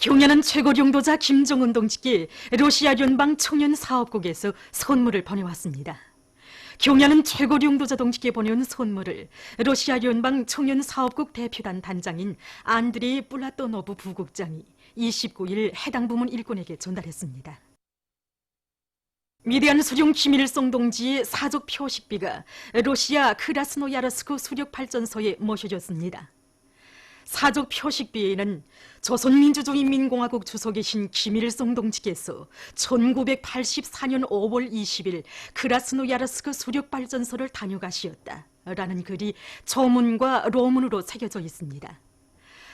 경연은 최고 용도자 김정은 동지께 러시아 연방 청년 사업국에서 선물을 보내왔습니다. 경연은 최고 용도자 동지께 보내온 선물을 러시아 연방 청년 사업국 대표단 단장인 안드레이 플라토노브 부국장이 29일 해당 부문 일꾼에게 전달했습니다. 위대한 수령 김일성 동지의 사적 표식비가 러시아 크라스노야르스크 수력발전소에 모셔졌습니다. 사적 표식비에는 조선민주주의인민공화국 주석이신 김일성 동지께서 1984년 5월 20일 크라스노야르스크 수력발전소를 다녀가시었다라는 글이 조문과 로문으로 새겨져 있습니다.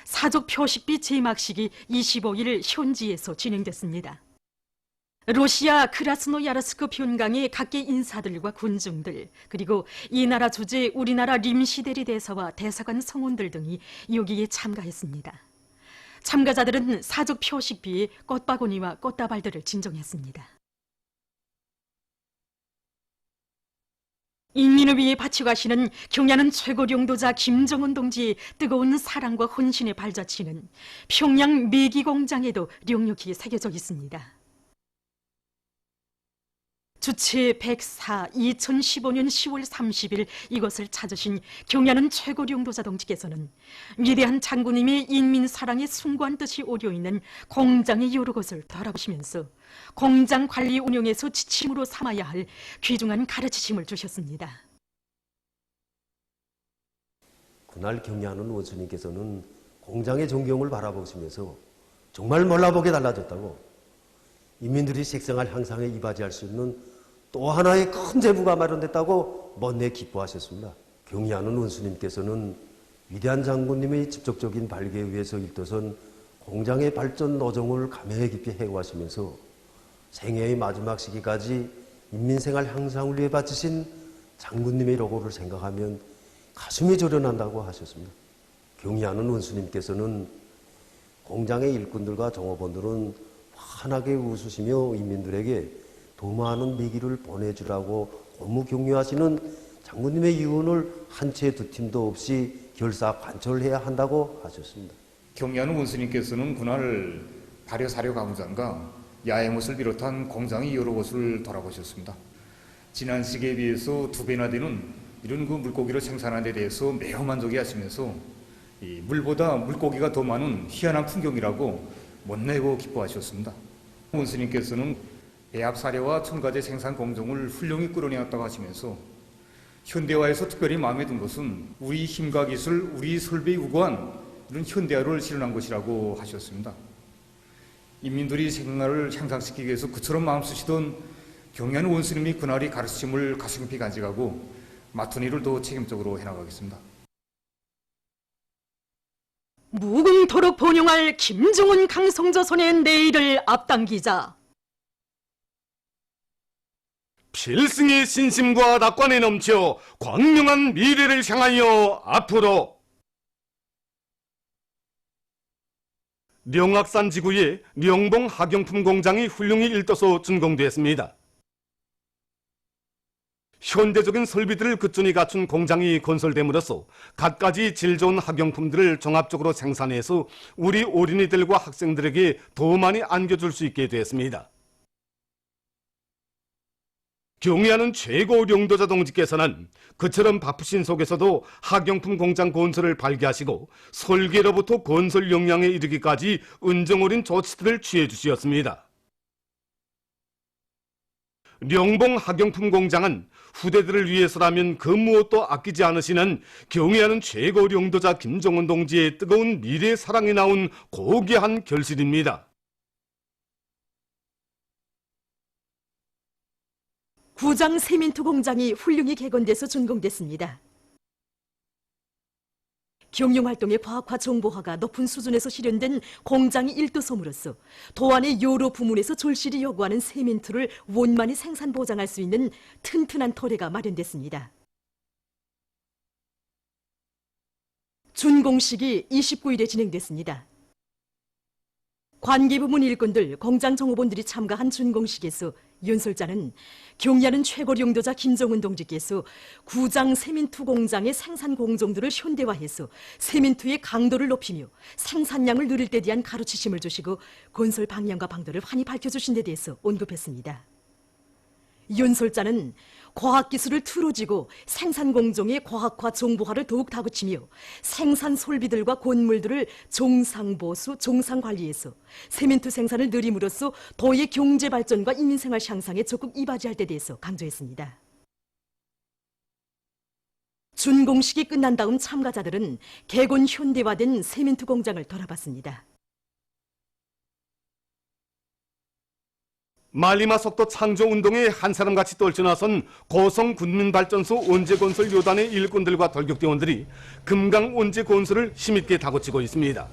사적 표식비 제막식이 25일 현지에서 진행됐습니다. 러시아 크라스노야르스크 변강의 각계 인사들과 군중들, 그리고 이 나라 주재 우리나라 림시대리 대사와 대사관 성원들 등이 여기에 참가했습니다. 참가자들은 사적 표식비에 꽃바구니와 꽃다발들을 진정했습니다. 인민을 위해 바쳐가시는 경야는 최고 용도자 김정은 동지의 뜨거운 사랑과 헌신의 발자취는 평양 매기공장에도 력력히 새겨져 있습니다. 주체 104 2015년 10월 30일 이것을 찾으신 경야는 최고 용도자 동지께서는 위대한 장군님의 인민사랑의 숭고한 뜻이 오려있는 공장의 여러 것을 바라보시면서 공장 관리 운영에서 지침으로 삼아야 할 귀중한 가르치심을 주셨습니다. 그날 경야하는 원수님께서는 공장의 존경을 바라보시면서 정말 몰라보게 달라졌다고, 인민들이 색생활 향상에 이바지할 수 있는 또 하나의 큰 제부가 마련됐다고 못내 기뻐하셨습니다. 경의하는 원수님께서는 위대한 장군님의 직접적인 발기에 의해서 일도선 공장의 발전 노정을 감회 깊이 해오하시면서 생애의 마지막 시기까지 인민생활 향상을 위해 바치신 장군님의 로고를 생각하면 가슴이 저려난다고 하셨습니다. 경의하는 원수님께서는 공장의 일꾼들과 종업원들은 환하게 웃으시며 인민들에게 더 많은 미기를 보내주라고 고무 격려하시는 장군님의 유언을 한 채 두 팀도 없이 결사 관철해야 한다고 하셨습니다. 경의하는 원수님께서는 그날 발효 사료 가공장과 야해못을 비롯한 공장의 여러 곳을 돌아보셨습니다. 지난 시기에 비해서 2배나 되는 이런 물고기를 생산하는 데 대해서 매우 만족해 하시면서 이 물보다 물고기가 더 많은 희한한 풍경이라고 못내고 기뻐하셨습니다. 원수님께서는 배합 사료와 첨가제 생산 공정을 훌륭히 끌어내었다고 하시면서 현대화에서 특별히 마음에 든 것은 우리 힘과 기술, 우리 설비에 우거한 이런 현대화를 실현한 것이라고 하셨습니다. 인민들이 생활을 향상시키기 위해서 그처럼 마음 쓰시던 경의하는 원수님이 그날이 가르침을 가슴 깊이 간직하고 맡은 일을 더 책임적으로 해나가겠습니다. 무궁토록 번영할 김정은 강성조선의 내일을 앞당기자 필승의 신심과 낙관에 넘쳐 광명한 미래를 향하여 앞으로. 령악산 지구의 령봉 학용품 공장이 훌륭히 일떠서 준공되었습니다. 현대적인 설비들을 그준히 갖춘 공장이 건설됨으로써 갖가지 질 좋은 학용품들을 종합적으로 생산해서 우리 어린이들과 학생들에게 더 많이 안겨줄 수 있게 되었습니다. 경의하는 최고 용도자 동지께서는 그처럼 바쁘신 속에서도 학용품 공장 건설을 발기하시고 설계로부터 건설 역량에 이르기까지 은정어린 조치들을 취해 주셨습니다. 령봉 학용품 공장은 후대들을 위해서라면 그 무엇도 아끼지 않으시는 경의하는 최고 용도자 김정은 동지의 뜨거운 미래 사랑이 나온 고귀한 결실입니다. 구장 세민토 공장이 훌륭히 개건돼서 준공됐습니다. 경영활동의 과학화 정보화가 높은 수준에서 실현된 공장이 일도섬으로써 도안의 여러 부문에서 절실히 요구하는 세민토를 원만히 생산 보장할 수 있는 튼튼한 토대가 마련됐습니다. 준공식이 29일에 진행됐습니다. 관계부문 일꾼들, 공장 정호본들이 참가한 준공식에서 윤솔자는 경리하는 최고 용도자 김정은 동지께서 구장 세민투 공장의 생산 공정들을 현대화해서 세민투의 강도를 높이며 생산량을 늘릴 때 대한 가르치심을 주시고 건설 방향과 방도를 환히 밝혀주신 데 대해서 언급했습니다. 윤솔자는 과학기술을 틀어지고 생산공정의 과학화 정보화를 더욱 다그치며 생산 솔비들과 건물들을 종상보수, 종상관리해서 세멘트 생산을 늘림으로써 도의 경제발전과 인민생활 향상에 적극 이바지할 데 대해서 강조했습니다. 준공식이 끝난 다음 참가자들은 개건 현대화된 세멘트 공장을 돌아봤습니다. 말리마 속도 창조운동에 한 사람같이 떨쳐나선 고성군민발전소 온재건설 요단의 일꾼들과 돌격대원들이 금강 온재건설을 힘있게 다그치고 있습니다.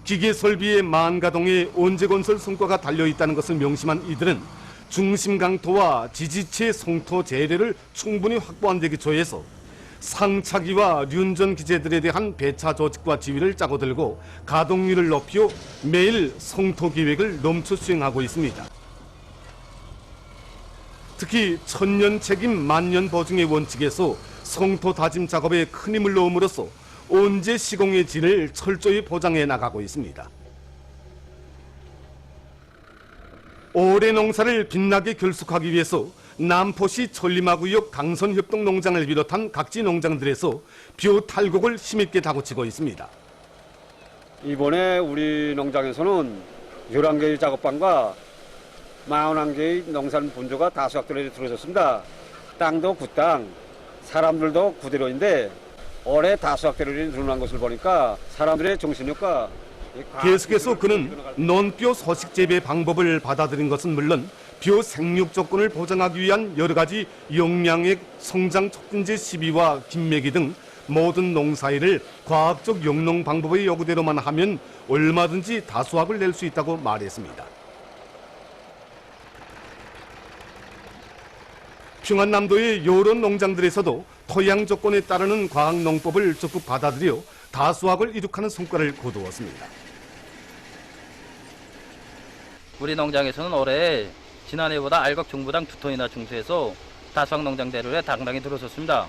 기계설비의 만가동에 온재건설 성과가 달려있다는 것을 명심한 이들은 중심 강토와 지지체 송토 재래를 충분히 확보한 데 기초해서 상차기와 륜전 기재들에 대한 배차 조직과 지휘를 짜고 들고 가동률을 높여 매일 성토 계획을 넘쳐 수행하고 있습니다. 특히 천년 책임 만년 보증의 원칙에서 성토 다짐 작업에 큰 힘을 넣음으로써 온재 시공의 질을 철저히 보장해 나가고 있습니다. 올해 농사를 빛나게 결숙하기 위해서 남포시 천리마구역 강선협동농장을 비롯한 각지 농장들에서 벼 탈곡을 힘있게 다그치고 있습니다. 이번에 우리 농장에서는 11개의 작업반과 41개의 농산 분조가 다수확대로 들어졌습니다. 땅도 굿땅, 사람들도 구대로인데 올해 다수확대로 늘어난 것을 보니까 사람들의 정신력과 계속해서 그는 논뼈 소식 재배 방법을 받아들인 것은 물론 벼 생육 조건을 보장하기 위한 여러 가지 영양액 성장 촉진제 시비와 김매기 등 모든 농사일을 과학적 영농 방법의 요구대로만 하면 얼마든지 다수확을 낼 수 있다고 말했습니다. 평안남도의 여러 농장들에서도 토양 조건에 따르는 과학 농법을 적극 받아들여 다수확을 이룩하는 성과를 거두었습니다. 우리 농장에서는 올해 지난해보다 알곡 중부당 2톤이나 중수해서 다수확 농장 대로에 당당히 들어섰습니다.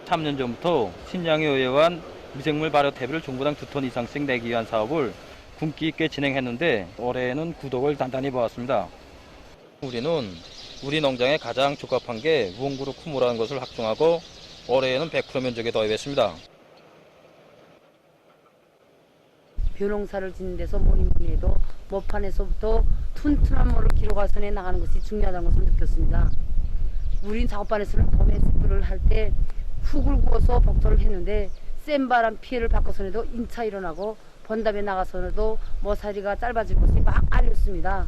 3년 전부터 신양에 의뢰한 미생물 발효 탭을 중부당 2톤 이상씩 내기 위한 사업을 굶기 있게 진행했는데 올해는 구독을 단단히 보았습니다. 우리는 우리 농장에 가장 적합한 게 원구로 쿠모라는 것을 확정하고 올해에는 100% 면적에 도입했습니다. 벼농사를 짓는 데서 뭐니 해도 모판에서부터 튼튼한 모를 기록화선에 나가는 것이 중요하다는 것을 느꼈습니다. 우린 작업반에서는 봄에 습부를 할 때 훅을 구워서 복도를 했는데 센 바람 피해를 받고서라도 인차 일어나고 번담에 나가서도 모사리가 짧아질 것이 막 알렸습니다.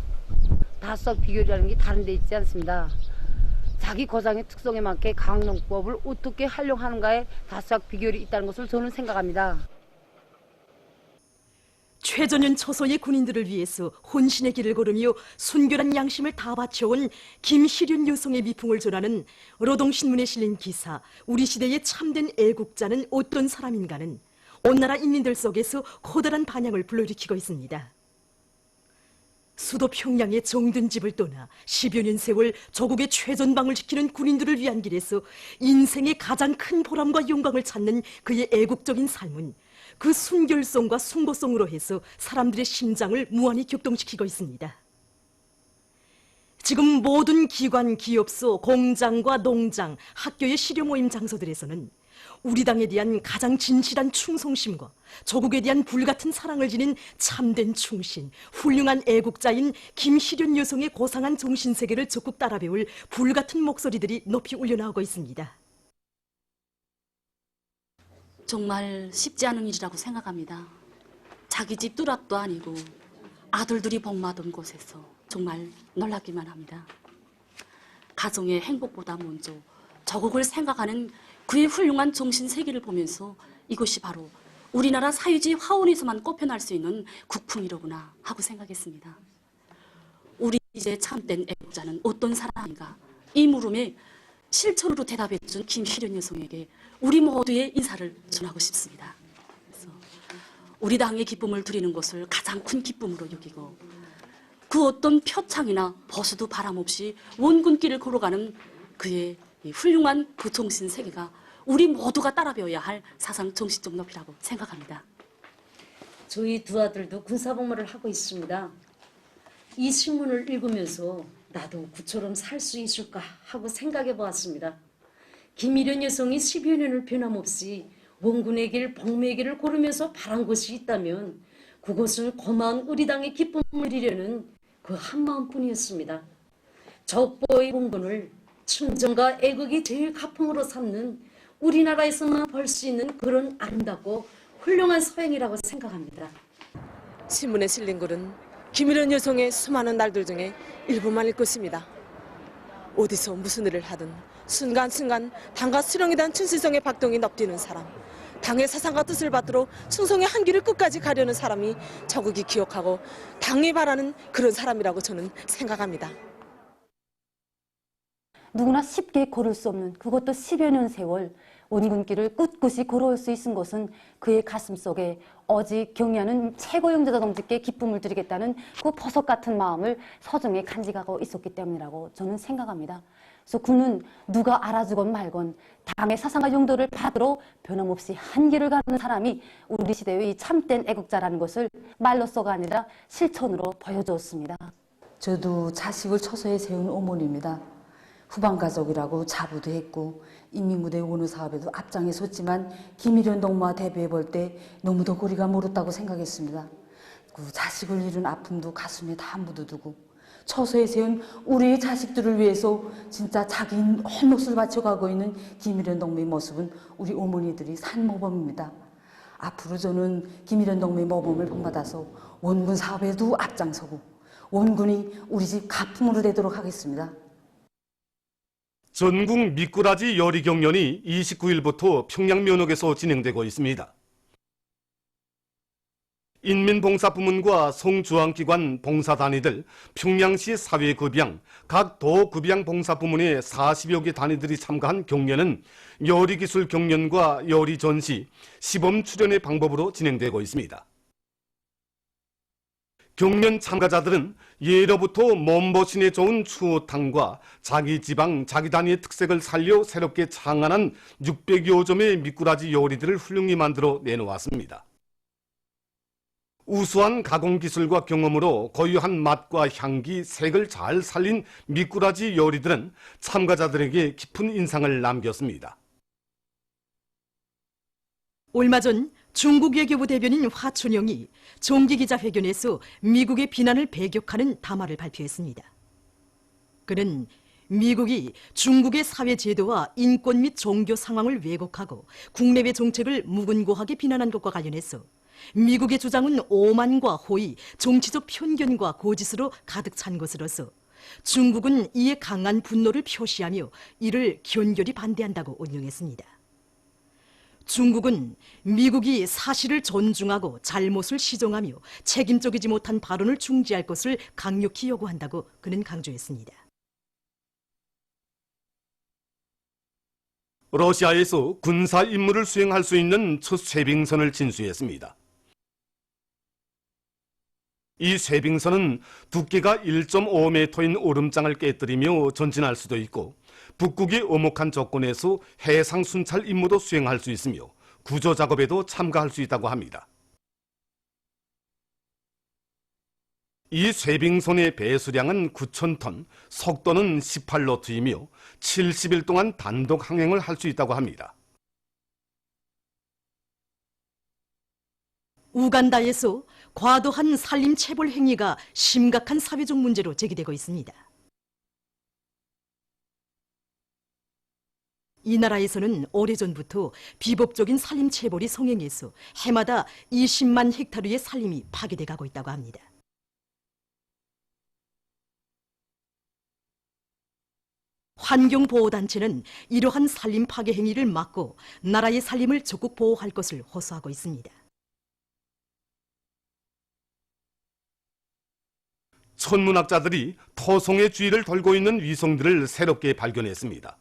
다수확 비결이라는 게 다른 데 있지 않습니다. 자기 고장의 특성에 맞게 강농법을 어떻게 활용하는가에 다수확 비결이 있다는 것을 저는 생각합니다. 최전현 초소의 군인들을 위해서 혼신의 길을 걸으며 순결한 양심을 다 바쳐온 김시륜 여성의 미풍을 전하는 노동신문에 실린 기사 우리 시대의 참된 애국자는 어떤 사람인가는 온 나라 인민들 속에서 커다란 반향을 불러일으키고 있습니다. 수도 평양의 정든 집을 떠나 10여 년 세월 조국의 최전방을 지키는 군인들을 위한 길에서 인생의 가장 큰 보람과 영광을 찾는 그의 애국적인 삶은 그 순결성과 숭고성으로 해서 사람들의 심장을 무한히 격동시키고 있습니다. 지금 모든 기관, 기업소, 공장과 농장, 학교의 실효 모임 장소들에서는 우리 당에 대한 가장 진실한 충성심과 조국에 대한 불같은 사랑을 지닌 참된 충신, 훌륭한 애국자인 김시륜 여성의 고상한 정신세계를 적극 따라 배울 불같은 목소리들이 높이 울려나오고 있습니다. 정말 쉽지 않은 일이라고 생각합니다. 자기 집 뚜락도 아니고 아들들이 복마던 곳에서 정말 놀랍기만 합니다. 가정의 행복보다 먼저 조국을 생각하는 그의 훌륭한 정신세계를 보면서 이것이 바로 우리나라 사회주의 화원에서만 꼽혀날 수 있는 국풍이로구나 하고 생각했습니다. 우리 이제 참된 애국자는 어떤 사람인가? 이 물음에 실천으로 대답해준 김시륜 여성에게 우리 모두의 인사를 전하고 싶습니다. 그래서 우리 당의 기쁨을 드리는 것을 가장 큰 기쁨으로 여기고 그 어떤 표창이나 버스도 바람없이 원군길을 걸어가는 그의 이 훌륭한 그 정신 세계가 우리 모두가 따라 배워야 할 사상 정신적 높이라고 생각합니다. 저희 두 아들도 군사복무를 하고 있습니다. 이 신문을 읽으면서 나도 그처럼 살 수 있을까 하고 생각해 보았습니다. 김일현 여성이 10여 년을 변함없이 원군의 길, 복무의 길을 고르면서 바란 것이 있다면 그것은 고마운 우리 당의 기쁨을 이려는 그 한마음뿐이었습니다. 적보의 원군을 충정과 애국이 제일 가풍으로 삼는 우리나라에서만 볼 수 있는 그런 아름답고 훌륭한 서행이라고 생각합니다. 신문에 실린 글은 김일현 여성의 수많은 날들 중에 일부만일 것입니다. 어디서 무슨 일을 하든 순간순간 당과 수령에 대한 충실성의 박동이 넙뛰는 사람, 당의 사상과 뜻을 받들어 충성의 한 길을 끝까지 가려는 사람이 적극이 기억하고 당이 바라는 그런 사람이라고 저는 생각합니다. 누구나 쉽게 걸을 수 없는 그것도 10여 년 세월 원군길을 꿋꿋이 걸어올 수 있은 것은 그의 가슴 속에 오직 경의하는 최고 영도자 동지께 기쁨을 드리겠다는 그 보석 같은 마음을 서정에 간직하고 있었기 때문이라고 저는 생각합니다. 그래서 그는 누가 알아주건 말건 당의 사상과 용도를 받으러 변함없이 한 길을 가는 사람이 우리 시대의 참된 애국자라는 것을 말로써가 아니라 실천으로 보여주었습니다. 저도 자식을 처소에 세운 어머니입니다. 후방가족이라고 자부도 했고 인민무대 원호 사업에도 앞장에 섰지만 김일현 동무와 대비해 볼 때 너무도 거리가 멀었다고 생각했습니다. 그 자식을 잃은 아픔도 가슴에 다 묻어두고 처소에 세운 우리의 자식들을 위해서 진짜 자기 온 몫을 바쳐가고 있는 김일현 동무의 모습은 우리 어머니들이 산 모범입니다. 앞으로 저는 김일현 동무의 모범을 본받아서 원군 사업에도 앞장서고 원군이 우리 집 가풍으로 되도록 하겠습니다. 전국 미꾸라지 요리 경연이 29일부터 평양면옥에서 진행되고 있습니다. 인민봉사부문과 성주황기관 봉사단위들, 평양시 사회급양, 각 도급양 봉사부문의 40여 개 단위들이 참가한 경연은 요리기술 경연과 요리전시, 시범 출연의 방법으로 진행되고 있습니다. 경연 참가자들은 예로부터 몸보신에 좋은 추어탕과 자기 지방, 자기 단위의 특색을 살려 새롭게 창안한 600여 점의 미꾸라지 요리들을 훌륭히 만들어 내놓았습니다. 우수한 가공기술과 경험으로 고유한 맛과 향기, 색을 잘 살린 미꾸라지 요리들은 참가자들에게 깊은 인상을 남겼습니다. 얼마 전 중국 외교부 대변인 화춘영이 정기기자회견에서 미국의 비난을 배격하는 담화를 발표했습니다. 그는 미국이 중국의 사회제도와 인권 및 종교 상황을 왜곡하고 국내외 정책을 무근고하게 비난한 것과 관련해서 미국의 주장은 오만과 호의, 정치적 편견과 거짓으로 가득 찬 것으로서 중국은 이에 강한 분노를 표시하며 이를 견결히 반대한다고 언명했습니다. 중국은 미국이 사실을 존중하고 잘못을 시정하며 책임적이지 못한 발언을 중지할 것을 강력히 요구한다고 그는 강조했습니다. 러시아에서 군사 임무를 수행할 수 있는 첫 쇄빙선을 진수했습니다. 이 쇄빙선은 두께가 1.5m인 오름장을 깨뜨리며 전진할 수도 있고 북극이 엄혹한 조건에서 해상 순찰 임무도 수행할 수 있으며 구조 작업에도 참가할 수 있다고 합니다. 이 쇄빙선의 배수량은 9,000톤, 속도는 18노트이며 70일 동안 단독 항행을 할 수 있다고 합니다. 우간다에서 과도한 산림 체벌 행위가 심각한 사회적 문제로 제기되고 있습니다. 이 나라에서는 오래전부터 비법적인 산림 체벌이 성행해서 해마다 20만 헥타르의 산림이 파괴돼 가고 있다고 합니다. 환경보호단체는 이러한 산림 파괴 행위를 막고 나라의 산림을 적극 보호할 것을 호소하고 있습니다. 천문학자들이 토성의 주위를 돌고 있는 위성들을 새롭게 발견했습니다.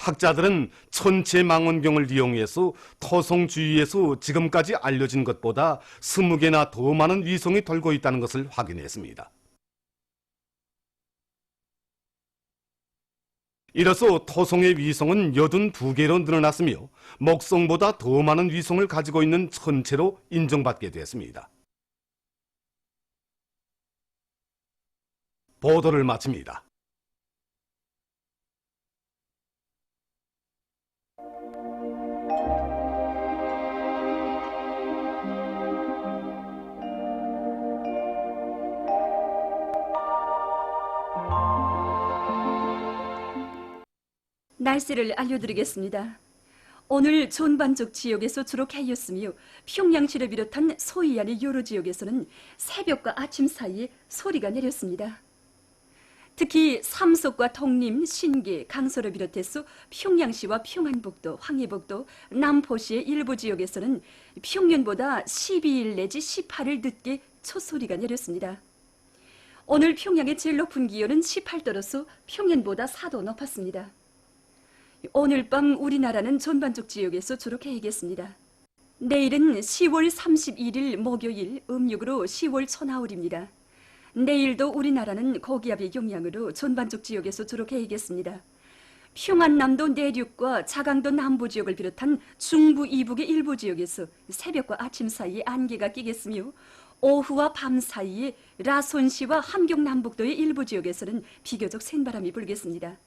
학자들은 천체 망원경을 이용해서 토성 주위에서 지금까지 알려진 것보다 20개나 더 많은 위성이 돌고 있다는 것을 확인했습니다. 이로써 토성의 위성은 82개로 늘어났으며 목성보다 더 많은 위성을 가지고 있는 천체로 인정받게 됐습니다. 보도를 마칩니다. 날씨를 알려드리겠습니다. 오늘 존반족 지역에서 주로 개였으며 평양시를 비롯한 소이안의 여러 지역에서는 새벽과 아침 사이에 소리가 내렸습니다. 특히 삼석과 통림, 신기, 강서를 비롯해서 평양시와 평안북도, 황해북도, 남포시의 일부 지역에서는 평년보다 12일 내지 18일 늦게 초소리가 내렸습니다. 오늘 평양의 제일 높은 기온은 18도로서 평년보다 4도 높았습니다. 오늘 밤 우리나라는 존반족 지역에서 주로 개겠습니다. 내일은 10월 31일 목요일 음력으로 10월 초나흘입니다. 내일도 우리나라는 고기압의 영향으로 존반족 지역에서 주로 개겠습니다. 평안남도 내륙과 자강도 남부 지역을 비롯한 중부 이북의 일부 지역에서 새벽과 아침 사이에 안개가 끼겠으며 오후와 밤 사이에 라손시와 함경 남북도의 일부 지역에서는 비교적 센 바람이 불겠습니다.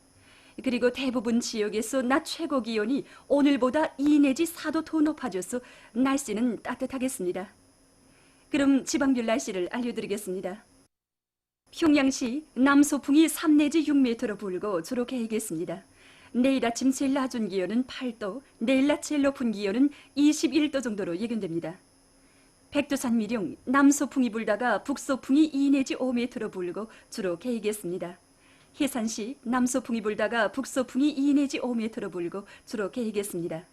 그리고 대부분 지역에서 낮 최고 기온이 오늘보다 2 내지 4도 더 높아져서 날씨는 따뜻하겠습니다. 그럼 지방별 날씨를 알려드리겠습니다. 평양시 남소풍이 3 내지 6m로 불고 주로 개겠습니다. 내일 아침 제일 낮은 기온은 8도, 내일 낮 제일 높은 기온은 21도 정도로 예견됩니다. 백두산 미령 남소풍이 불다가 북소풍이 2 내지 5m로 불고 주로 개겠습니다. 해산시 남소풍이 불다가 북소풍이 2 내지 5m로 불고 주로 개겠습니다.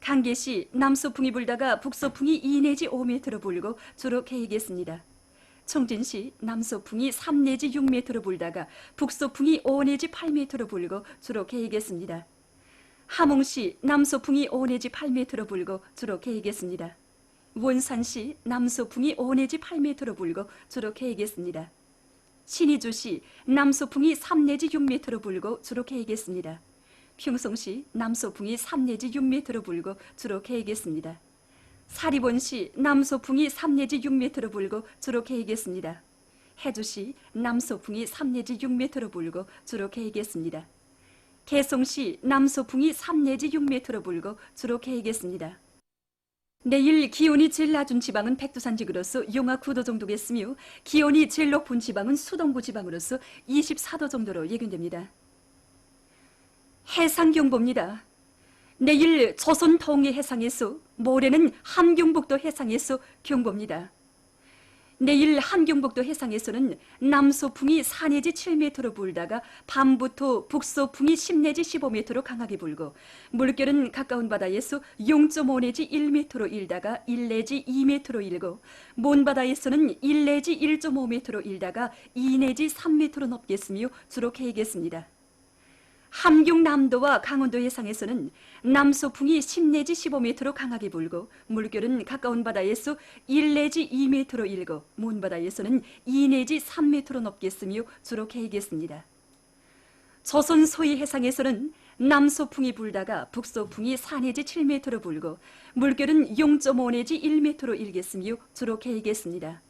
강계시 남소풍이 불다가 북소풍이 2 내지 5m로 불고 주로 개겠습니다. 청진시 남소풍이 3 내지 6m로 불다가 북소풍이 5 내지 8m로 불고 주로 개겠습니다. 함흥시 남소풍이 5 내지 8m로 불고 주로 개겠습니다. 원산시 남소풍이 5 내지 8m로 불고 주로 개겠습니다. 신의주시 남소풍이 3 내지 6m로 불고 주로 개겠습니다. 평성시 남소풍이 3 내지 6m로 불고 주로 개겠습니다. 사리본시 남소풍이 3 내지 6m로 불고 주로 개겠습니다. 해주시 남소풍이 3 내지 6m로 불고 주로 개겠습니다. 개송시 남소풍이 3 내지 6m로 불고 주로 개겠습니다. 내일 기온이 제일 낮은 지방은 백두산 지구로서 영하 9도 정도겠으며 기온이 제일 높은 지방은 수동구 지방으로서 24도 정도로 예견됩니다. 해상경보입니다. 내일 조선 동해 해상에서, 모레는 함경북도 해상에서 경보입니다. 내일 함경북도 해상에서는 남소풍이 4 내지 7m로 불다가 밤부터 북소풍이 10 내지 15m로 강하게 불고 물결은 가까운 바다에서 0.5 내지 1m로 일다가 1 내지 2m로 일고 먼 바다에서는 1 내지 1.5m로 일다가 2 내지 3m로 높겠으며 주로 개겠습니다. 함경남도와 강원도 해상에서는 남소풍이 10 내지 15m로 강하게 불고 물결은 가까운 바다에서 1 내지 2m로 일고 먼 바다에서는 2 내지 3m로 높겠으며 주로 개겠습니다. 조선 소위 해상에서는 남소풍이 불다가 북소풍이 4 내지 7m로 불고 물결은 0.5 내지 1m로 일겠으며 주로 개겠습니다.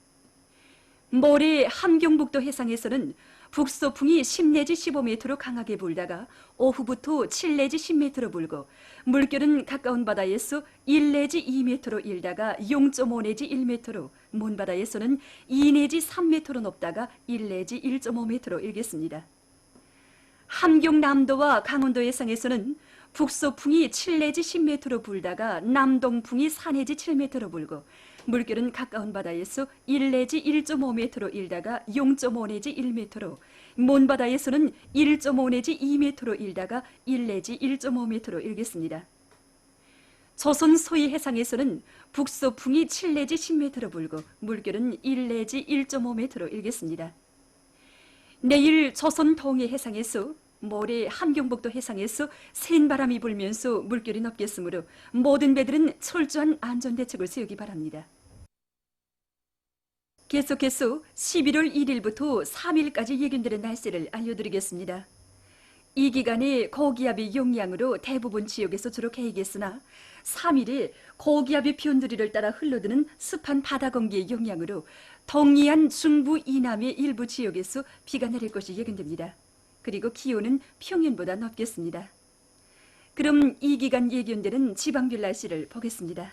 모레 함경북도 해상에서는 북소풍이 10 내지 15m로 강하게 불다가 오후부터 7 내지 10m로 불고 물결은 가까운 바다에서 1 내지 2m로 일다가 0.5 내지 1m로 먼 바다에서는 2 내지 3m로 높다가 1 내지 1.5m로 일겠습니다. 함경남도와 강원도 해상에서는 북소풍이 7 내지 10m로 불다가 남동풍이 4 내지 7m로 불고 물결은 가까운 바다에서 1 내지 1.5m로 일다가 0.5 내지 1m로 먼 바다에서는 1.5 내지 2m로 일다가 1 내지 1.5m로 일겠습니다. 조선 소위 해상에서는 북소풍이 7 내지 10m로 불고 물결은 1 내지 1.5m로 일겠습니다. 내일 조선 동해 해상에서 모레 함경북도 해상에서 센 바람이 불면서 물결이 높겠으므로 모든 배들은 철저한 안전대책을 세우기 바랍니다. 계속해서 11월 1일부터 3일까지 예견되는 날씨를 알려드리겠습니다. 이 기간에 고기압의 영향으로 대부분 지역에서 주로 개이겠으나 3일에 고기압의 변두리를 따라 흘러드는 습한 바다 공기의 영향으로 동해안 중부 이남의 일부 지역에서 비가 내릴 것이 예견됩니다. 그리고 기온은 평년보다 높겠습니다. 그럼 이 기간 예견되는 지방별 날씨를 보겠습니다.